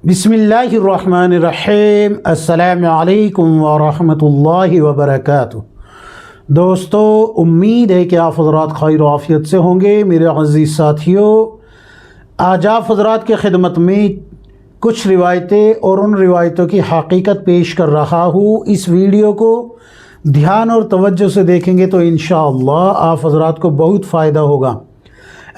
बिस्मिल्लाहिर्रहमानिर्रहीम। अस्सलामु अलैकुम वरहमतुल्लाहि वबरकातुह। दोस्तों, उम्मीद है कि आप हज़रात खैर आफ़ियत से होंगे। मेरे अज़ीज़ साथियों, आज आप हज़रात की खिदमत में कुछ रिवायतें और उन रिवायतों की हकीकत पेश कर रहा हूँ। इस वीडियो को ध्यान और तवज्जो से देखेंगे तो इंशाअल्लाह आप हज़रात को बहुत फ़ायदा होगा।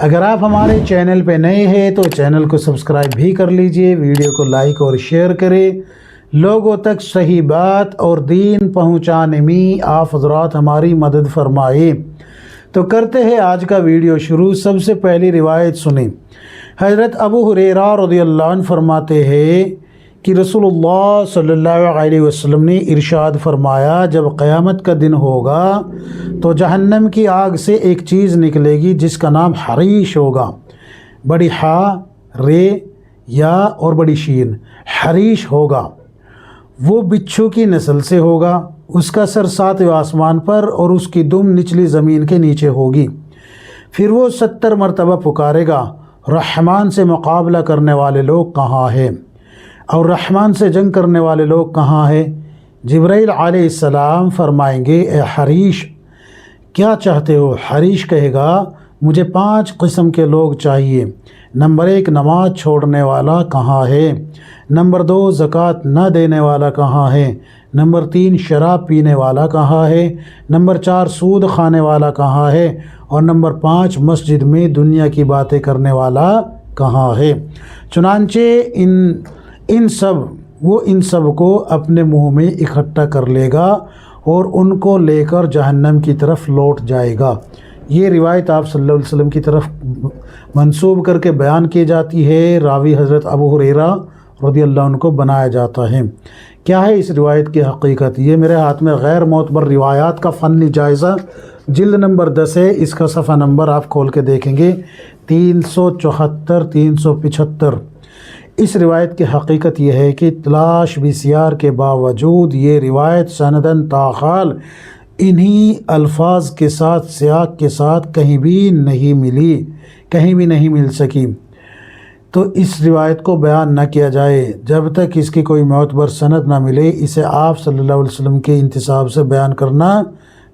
अगर आप हमारे चैनल पे नए हैं तो चैनल को सब्सक्राइब भी कर लीजिए, वीडियो को लाइक और शेयर करें। लोगों तक सही बात और दीन पहुंचाने में आप हज़रात हमारी मदद फरमाए। तो करते हैं आज का वीडियो शुरू। सबसे पहली रिवायत सुने। हज़रत अबू हुरैरा रज़ियल्लाहु अन्हु फरमाते हैं कि रसूलुल्लाह सल्लल्लाहु अलैहि वसल्लम ने इरशाद फरमाया, जब क़यामत का दिन होगा तो जहन्नम की आग से एक चीज़ निकलेगी जिसका नाम हरीश होगा। बड़ी हा रे या और बड़ी शीन हरीश होगा। वो बिच्छू की नस्ल से होगा। उसका सर सातवें आसमान पर और उसकी दुम निचली ज़मीन के नीचे होगी। फिर वो 70 मरतबा पुकारेगा, रहमान से मुकाबला करने वाले लोग कहाँ हैं और रहमान से जंग करने वाले लोग कहाँ हैं। जिब्राइल अलैहिस्सलाम फरमाएंगे, ए हरीश क्या चाहते हो? हरीश कहेगा, मुझे 5 किस्म के लोग चाहिए। नंबर 1, नमाज छोड़ने वाला कहाँ है? नंबर 2, ज़कात न देने वाला कहाँ है? नंबर 3, शराब पीने वाला कहाँ है? नंबर 4, सूद खाने वाला कहाँ है? और नंबर 5, मस्जिद में दुनिया की बातें करने वाला कहाँ है? चुनांचे इन सब को अपने मुंह में इकट्ठा कर लेगा और उनको लेकर जहन्नम की तरफ लौट जाएगा। ये रिवायत आप सल्लल्लाहु अलैहि वसल्लम की तरफ मंसूब करके बयान की जाती है। रावी हज़रत अबू हुरैरा रज़ियल्लाहु अन्हु को बनाया जाता है। क्या है इस रिवायत की हकीकत? ये मेरे हाथ में गैर मोतबर रिवायात का फ़नी जायज़ा जिल्द नंबर 10 है। इसका सफ़ा नंबर आप खोल के देखेंगे 374 375। इस रिवायत की हकीकत यह है कि तलाश बिस्यार के बावजूद ये रिवायत सनदन ताखाल इन्हीं अल्फाज के साथ सियाक के साथ कहीं भी नहीं मिल सकी। तो इस रिवायत को बयान न किया जाए जब तक इसकी कोई मोतबर सनद न मिले। इसे आप सल्लल्लाहु अलैहि वसल्लम के इंतिसाब से बयान करना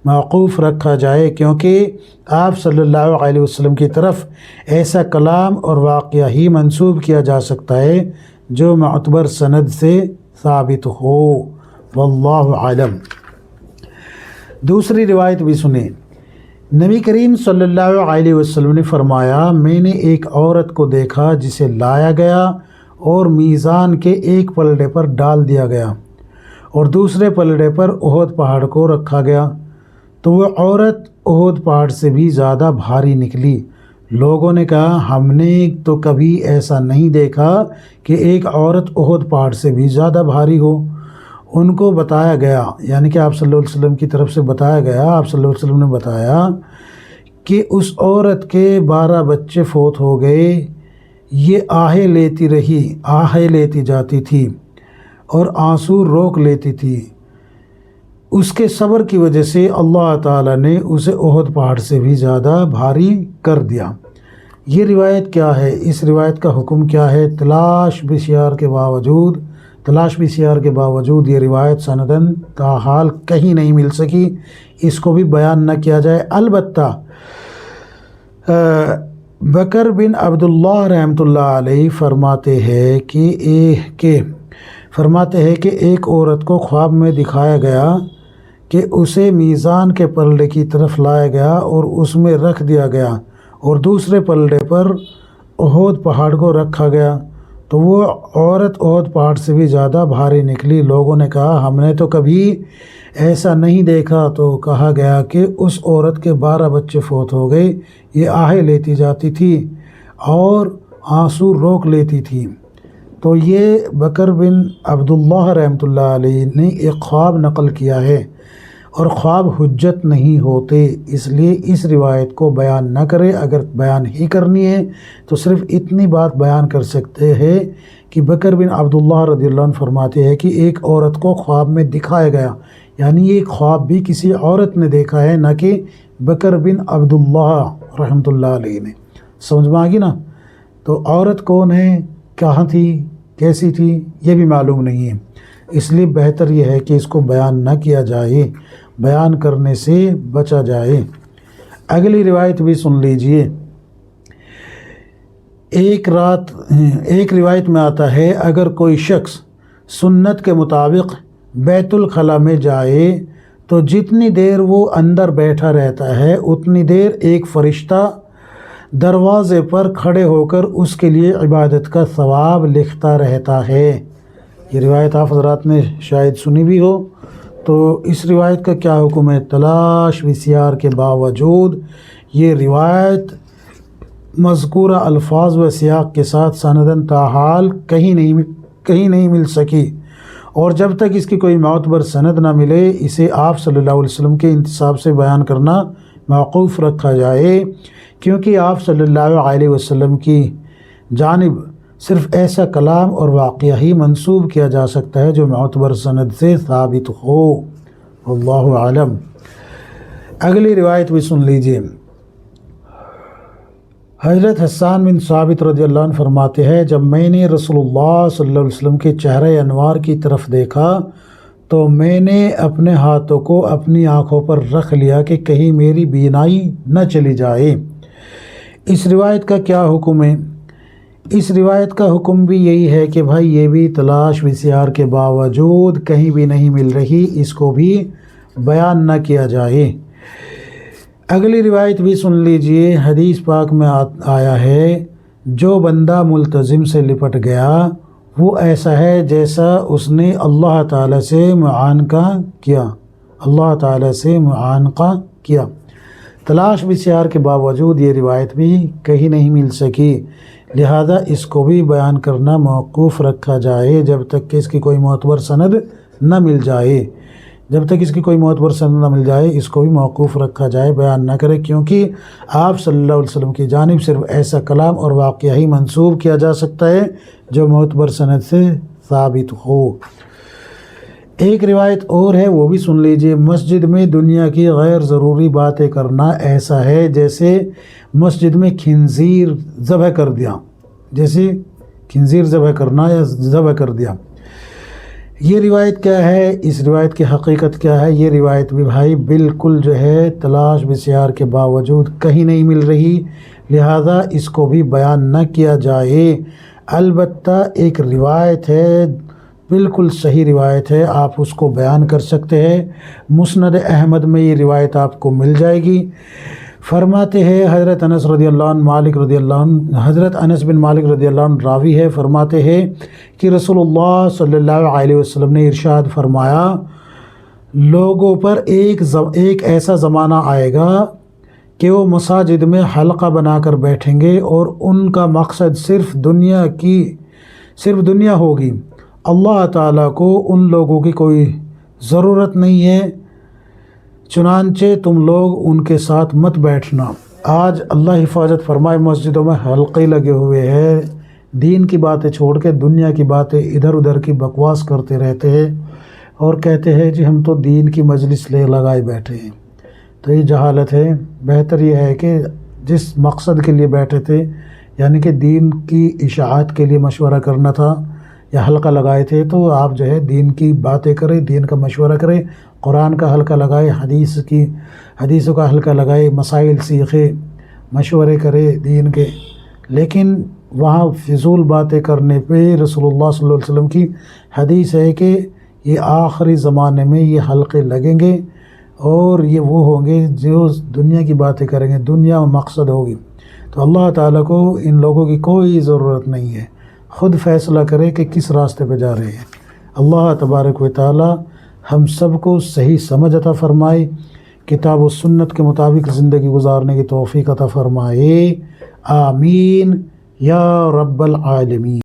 मौक़ूफ़ रखा जाए, क्योंकि आप सल्लल्लाहु अलैहि वसल्लम की तरफ ऐसा कलाम और वाक़या ही मंसूब किया जा सकता है जो मोतबर सनद से साबित हो। वल्लाहु आलम। दूसरी रिवायत भी सुने। नबी करीम सल्लल्लाहु अलैहि वसल्लम ने फरमाया, मैंने एक औरत को देखा जिसे लाया गया और मीज़ान के एक पलड़े पर डाल दिया गया और दूसरे पलड़े पर उहद पहाड़ को रखा गया। तो वह औरत उहद पहाड़ से भी ज़्यादा भारी निकली। लोगों ने कहा, हमने तो कभी ऐसा नहीं देखा कि एक औरत उहद पहाड़ से भी ज़्यादा भारी हो। उनको बताया गया, यानी कि आप सल्लल्लाहु अलैहि वसल्लम की तरफ से बताया गया, आप सल्लल्लाहु अलैहि वसल्लम ने बताया कि उस औरत के 12 बच्चे फौत हो गए। ये आहें लेती जाती थी और आंसू रोक लेती थी। उसके सब्र की वजह से अल्लाह ताला ने उसे उहद पहाड़ से भी ज़्यादा भारी कर दिया। ये रिवायत क्या है? इस रिवायत का हुक्म क्या है? तलाश बिस्यार के बावजूद ये रिवायत सनदन ताहाल कहीं नहीं मिल सकी। इसको भी बयान न किया जाए। अलबत्ता बकर बिन अब्दुल्लाह रहमतुल्लाह अलैहि फरमाते हैं कि एक औरत को ख्वाब में दिखाया गया कि उसे मीज़ान के पलड़े की तरफ लाया गया और उसमें रख दिया गया और दूसरे पलड़े पर उहद पहाड़ को रखा गया। तो वो औरत उहद पहाड़ से भी ज़्यादा भारी निकली। लोगों ने कहा, हमने तो कभी ऐसा नहीं देखा। तो कहा गया कि उस औरत के 12 बच्चे फौत हो गए। ये आहें लेती जाती थी और आंसू रोक लेती थी। तो ये बकर बिन अब्दुल्लाह रहमतुल्लाह अलैहि ने एक ख्वाब नकल किया है और ख्वाब हुज्जत नहीं होते, इसलिए इस रिवायत को बयान न करें। अगर बयान ही करनी है तो सिर्फ़ इतनी बात बयान कर सकते हैं कि बकर बिन अब्दुल्लाह रज़ियल्लाहु अन्हु फरमाते हैं कि एक औरत को ख्वाब में दिखाया गया, यानी ये ख्वाब भी किसी औरत ने देखा है, न कि बकर बिन अब्दुल्लाह रहमतुल्लाह अलैहि ने। समझ में आ गई ना? तो औरत कौन है, कहाँ थी, کیسی تھی یہ بھی معلوم نہیں ہے، اس لیے بہتر یہ ہے کہ اس کو بیان نہ کیا جائے، بیان کرنے سے بچا جائے۔ اگلی روایت بھی سن لیجئے۔ ایک روایت میں آتا ہے، اگر کوئی شخص سنت کے مطابق بیت الخلاء میں جائے تو جتنی دیر وہ اندر بیٹھا رہتا ہے اتنی دیر ایک فرشتہ دروازے پر کھڑے ہو کر اس کے لیے عبادت کا ثواب لکھتا رہتا ہے۔ یہ روایت آپ حضرات نے شاید سنی بھی ہو، تو اس روایت کا کیا حکم ہے؟ تلاش وسیار کے باوجود یہ روایت مذکورہ الفاظ و سیاق کے ساتھ سندن تاحال کہیں نہیں مل سکی، اور جب تک اس کی کوئی معتبر سند نہ ملے اسے آپ صلی اللہ علیہ وسلم کے انتساب سے بیان کرنا موقوف رکھا جائے، کیونکہ آپ صلی اللہ علیہ وسلم کی جانب صرف ایسا کلام اور واقعہ ہی منسوب کیا جا سکتا ہے جو معتبر سند سے ثابت ہو۔ واللہ عالم۔ اگلی روایت بھی سن لیجئے۔ حضرت حسان بن ثابت رضی اللہ عنہ فرماتے ہیں، جب میں نے رسول اللہ صلی اللہ علیہ وسلم کے چہرہ انوار کی طرف دیکھا تو میں نے اپنے ہاتھوں کو اپنی آنکھوں پر رکھ لیا کہ کہیں میری بینائی نہ چلی جائے۔ اس روایت کا کیا حکم ہے؟ اس روایت کا حکم بھی یہی ہے کہ بھائی یہ بھی تلاش وسیار کے باوجود کہیں بھی نہیں مل رہی، اس کو بھی بیان نہ کیا جائے۔ اگلی روایت بھی سن لیجئے۔ حدیث پاک میں آیا ہے، جو بندہ ملتزم سے لپٹ گیا وہ ایسا ہے جیسا اس نے اللہ تعالیٰ سے معانقہ کیا۔ تلاش وسیار کے باوجود یہ روایت بھی کہیں نہیں مل سکی، لہذا اس کو بھی بیان کرنا موقوف رکھا جائے جب تک کہ اس کی کوئی معتبر سند نہ مل جائے۔ اس کو بھی موقوف رکھا جائے، بیان نہ کرے، کیونکہ آپ صلی اللہ علیہ وسلم کی جانب صرف ایسا کلام اور واقعہ ہی منسوب کیا جا سکتا ہے جو معتبر سند سے ثابت ہو۔ ایک روایت اور ہے، وہ بھی سن لیجئے۔ مسجد میں دنیا کی غیر ضروری باتیں کرنا ایسا ہے جیسے مسجد میں خنزیر ذبح کر دیا، یا ذبح کر دیا۔ یہ روایت کیا ہے؟ اس روایت کی حقیقت کیا ہے؟ یہ روایت بھی بھائی بالکل جو ہے تلاش وسیار کے باوجود کہیں نہیں مل رہی، لہذا اس کو بھی بیان نہ کیا جائے۔ البتہ ایک روایت ہے، بالکل صحیح روایت ہے، آپ اس کو بیان کر سکتے ہیں۔ مسند احمد میں یہ روایت آپ کو مل جائے گی۔ فرماتے ہیں حضرت انس بن مالک رضی اللہ عنہ راوی ہے، فرماتے ہیں کہ رسول اللہ صلی اللہ علیہ وسلم نے ارشاد فرمایا، لوگوں پر ایک ایسا زمانہ آئے گا کہ وہ مساجد میں حلقہ بنا کر بیٹھیں گے اور ان کا مقصد صرف دنیا ہوگی، اللہ تعالیٰ کو ان لوگوں کی کوئی ضرورت نہیں ہے، چنانچہ تم لوگ ان کے ساتھ مت بیٹھنا۔ آج اللہ حفاظت فرمائے مسجدوں میں حلقے لگے ہوئے ہیں، دین کی باتیں چھوڑ کے دنیا کی باتیں ادھر ادھر کی بکواس کرتے رہتے ہیں اور کہتے ہیں جی ہم تو دین کی مجلس لگائے بیٹھے ہیں، تو یہ جہالت ہے۔ بہتر یہ ہے کہ جس مقصد کے لیے بیٹھے تھے، یعنی کہ دین کی اشاعت کے لیے مشورہ کرنا تھا یا حلقہ لگائے تھے، تو آپ جو ہے دین کی باتیں کریں، دین کا مشورہ کریں، قرآن کا حلقہ لگائے، حدیثوں کا حلقہ لگائے، مسائل سیکھے، مشورے کرے دین کے۔ لیکن وہاں فضول باتیں کرنے پہ رسول اللہ صلی اللہ علیہ وسلم کی حدیث ہے کہ یہ آخری زمانے میں یہ حلقے لگیں گے اور یہ وہ ہوں گے جو دنیا کی باتیں کریں گے، دنیا مقصد ہوگی۔ تو اللہ تعالیٰ کو ان لوگوں کی کوئی ضرورت نہیں ہے، خود فیصلہ کرے کہ کس راستے پہ جا رہے ہیں۔ اللہ تبارک و تعالیٰ ہم سب کو صحیح سمجھ عطا فرمائے، کتاب و سنت کے مطابق زندگی گزارنے کی توفیق عطا فرمائے، آمین یا رب العالمین۔